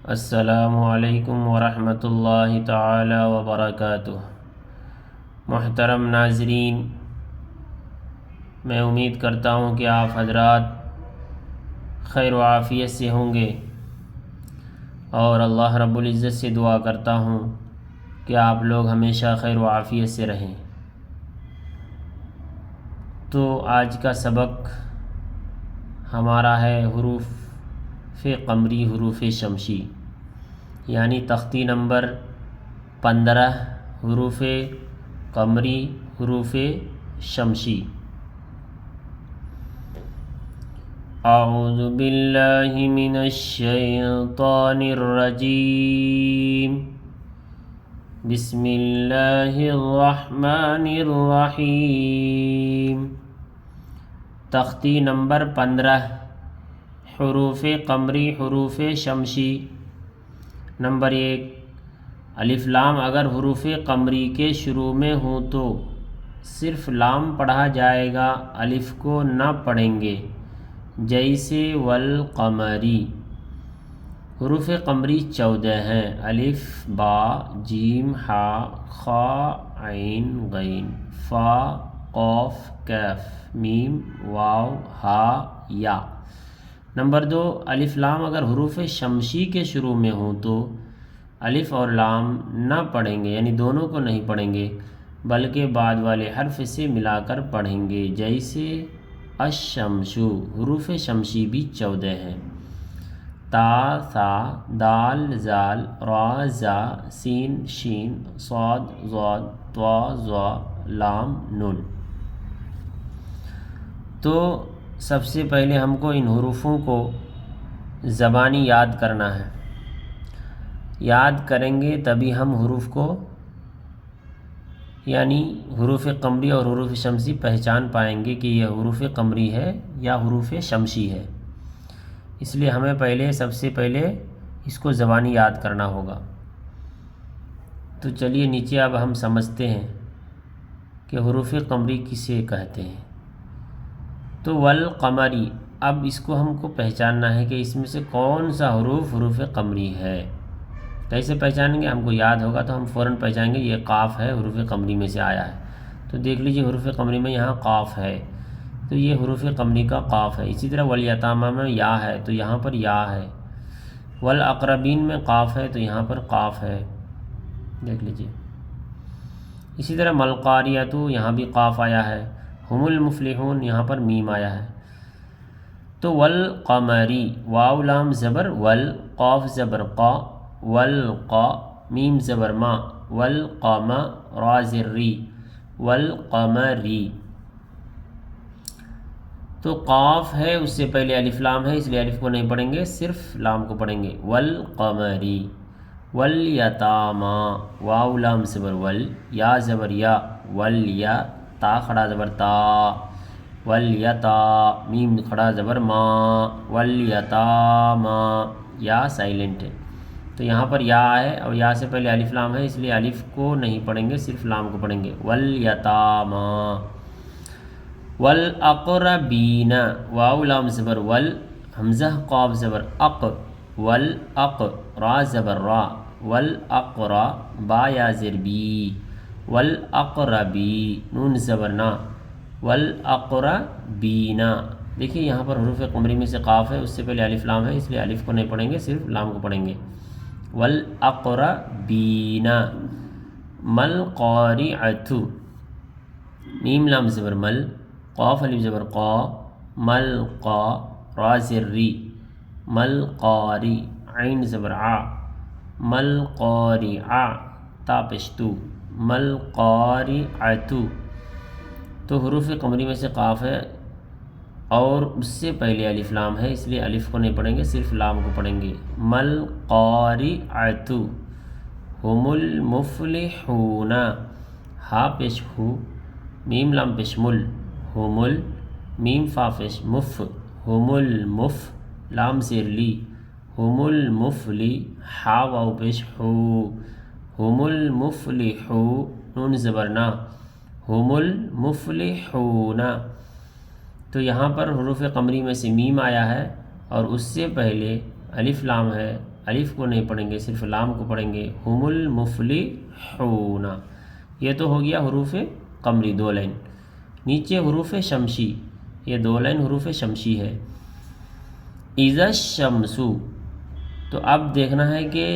السلام علیکم ورحمۃ اللہ تعالی وبرکاتہ۔ محترم ناظرین، میں امید کرتا ہوں کہ آپ حضرات خیر و عافیت سے ہوں گے، اور اللہ رب العزت سے دعا کرتا ہوں کہ آپ لوگ ہمیشہ خیر و عافیت سے رہیں۔ تو آج کا سبق ہمارا ہے حروف قمری، حروف شمسی، یعنی تختی نمبر 15، حروف قمری، حروف شمسی۔ اعوذ باللہ من الشیطان الرجیم، بسم اللہ الرحمن الرحیم۔ تختی نمبر 15، حروف قمری، حروف شمسی۔ نمبر 1، الف لام اگر حروف قمری کے شروع میں ہوں تو صرف لام پڑھا جائے گا، الف کو نہ پڑھیں گے، جیسے والقمری۔ حروف قمری 14 ہیں، الف، با، جیم، ہا، خا، عین، غین، فا، قاف، کاف، میم، واو، ہا، یا۔ نمبر 2، الف لام اگر حروف شمسی کے شروع میں ہوں تو الف اور لام نہ پڑھیں گے، یعنی دونوں کو نہیں پڑھیں گے، بلکہ بعد والے حرف سے ملا کر پڑھیں گے، جیسے الشمس۔ حروف شمسی بھی 14 ہیں، تا، ثا، دال، زال، را، زا، سین، شین، صاد، ضاد، طا، ظا، لام، نون۔ تو سب سے پہلے ہم کو ان حروفوں کو زبانی یاد کرنا ہے۔ یاد کریں گے تبھی ہم حروف کو، یعنی حروف قمری اور حروف شمسی پہچان پائیں گے کہ یہ حروف قمری ہے یا حروف شمسی ہے۔ اس لیے ہمیں سب سے پہلے اس کو زبانی یاد کرنا ہوگا۔ تو چلیے نیچے اب ہم سمجھتے ہیں کہ حروف قمری کسے کہتے ہیں۔ تو والقمری، اب اس کو ہم کو پہچاننا ہے کہ اس میں سے کون سا حروف قمری ہے۔ کیسے پہچانیں گے؟ ہم کو یاد ہوگا تو ہم فوراً پہچانیں گے یہ قاف ہے، حروف قمری میں سے آیا ہے۔ تو دیکھ لیجئے حروف قمری میں یہاں قاف ہے، تو یہ حروف قمری کا قاف ہے۔ اسی طرح والیتامی میں یا ہے تو یہاں پر یا ہے، والاقربین میں قاف ہے تو یہاں پر قاف ہے، دیکھ لیجئے۔ اسی طرح ملقاریۃ، یہاں بھی قاف آیا ہے، ہم المفلحون، یہاں پر میم آیا ہے۔ تو والقمری، واو لام زبر ول، قاف زبر قا، والقا، میم زبر ما، والقم، را زر ری، والقمری۔ تو قاف ہے، اس سے پہلے الف لام ہے، اس لیے الف کو نہیں پڑھیں گے، صرف لام کو پڑھیں گے، والقمری۔ والیتامی، واو لام زبر ول، یا زبر یا، والیا، تا کھڑا زبر تا، والیتا، میم کھڑا زبر ما، والیتامی، یا سائلنٹ ہے۔ تو یہاں پر یا ہے اور یا سے پہلے الف لام ہے، اس لیے الف کو نہیں پڑھیں گے، صرف لام کو پڑھیں گے، والیتامی۔ والاقربین، واو لام زبر ول، حمزہ قاف زبر اق، والاق، را زبر را، والاقرا، با یا زر بی، والاقربی، نون زبر نا، والاقربین۔ دیکھیے یہاں پر حروف قمری میں سے قاف ہے، اس سے پہلے الف لام ہے، اس لیے الف کو نہیں پڑھیں گے، صرف لام کو پڑھیں گے، والاقربین۔ ملقارعۃ، میم لام زبر مل، قاف الف زبر قا، ملقا، را زر ری، ملقاری، عین زبر ع، ملقارع، تا پشتو، ملقارعۃ۔ تو حروف قمری میں سے قاف ہے اور اس سے پہلے الف لام ہے، اس لیے الف کو نہیں پڑھیں گے، صرف لام کو پڑھیں گے، ملقارعۃ۔ ہم المفلحون، ہا پیش ہو، میم لام پیش مل، ہم میم فا پیش مف، ہم المف، لام زیر لی، ہم المفلی، ہا واو پیش ہو، ہم المفلحو، نون زبر نا، ہم المفلحون۔ تو یہاں پر حروف قمری میں سے میم آیا ہے اور اس سے پہلے الف لام ہے، الف کو نہیں پڑھیں گے، صرف لام کو پڑھیں گے، ہم المفلحون۔ یہ تو ہو گیا حروف قمری 2 لائن۔ نیچے حروف شمشی، یہ 2 لائن حروف شمشی ہے۔ اذا الشمس، تو اب دیکھنا ہے کہ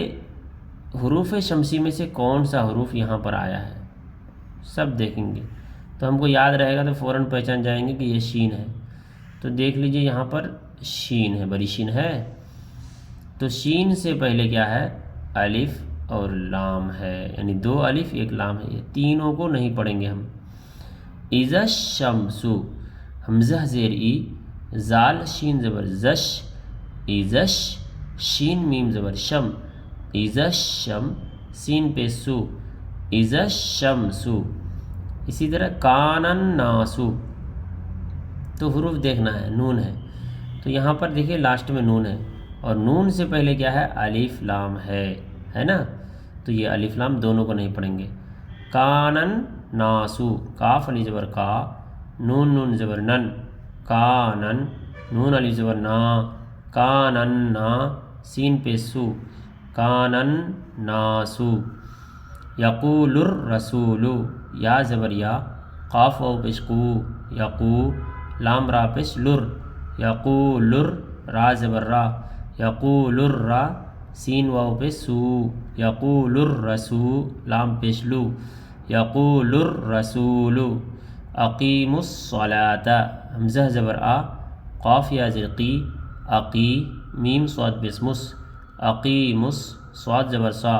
حروف شمسی میں سے کون سا حروف یہاں پر آیا ہے، سب دیکھیں گے تو ہم کو یاد رہے گا، تو فوراً پہچان جائیں گے کہ یہ شین ہے۔ تو دیکھ لیجئے یہاں پر شین ہے، بڑی شین ہے، تو شین سے پہلے کیا ہے، الف اور لام ہے، یعنی 2 الف 1 لام ہے، یہ تینوں کو نہیں پڑھیں گے ہم۔ اذا الشمس، حمزہ زیر ای، زال شین زبر زش، اذا شین میم زبر شم، اذا الشم سین پہ سو، اذا الشمس۔ اسی طرح کان الناس، تو حروف دیکھنا ہے، نون ہے، تو یہاں پر دیکھیے لاسٹ میں نون ہے، اور نون سے پہلے کیا ہے، الف لام ہے نا، تو یہ الف لام دونوں کو نہیں پڑھیں گے۔ کان الناس، کاف علی زبر کا، نون زبر نن، کانن، نون علی زبر نا، کانن نا، سین پہ سو، کان الناس۔ یقول الرسول، یا زبر یا، قاف واو پیش قو، یقو، لام را پیش لر، یقول را زبر را، یقول الرا، سین واو پیش سو، یقول الرسول، لام پیش لو، یقول الرسول۔ اقیم الصلاۃ، حمزہ زبر آ، قاف یا زر قی، اقی، میم صاد پیش مس، اقیم صاد زبر سا،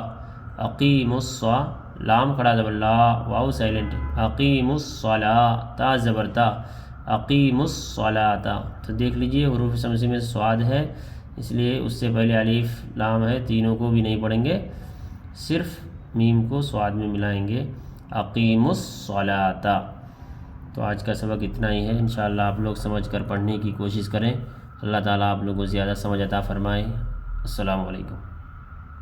اقیم الصا، لام کھڑا زبر لا، واو سائلنٹ، اقیم الصلاۃ، تا زبر تا، اقیم الصلاۃ۔ تو دیکھ لیجئے حروف شمسی میں صاد ہے، اس لیے اس سے پہلے الف لام ہے، تینوں کو بھی نہیں پڑھیں گے، صرف میم کو صاد میں ملائیں گے، اقیم الصلاۃ۔ تو آج کا سبق اتنا ہی ہے، انشاءاللہ آپ لوگ سمجھ کر پڑھنے کی کوشش کریں۔ اللہ تعالیٰ آپ لوگوں کو زیادہ سمجھ عطا فرمائے۔ السلام علیکم۔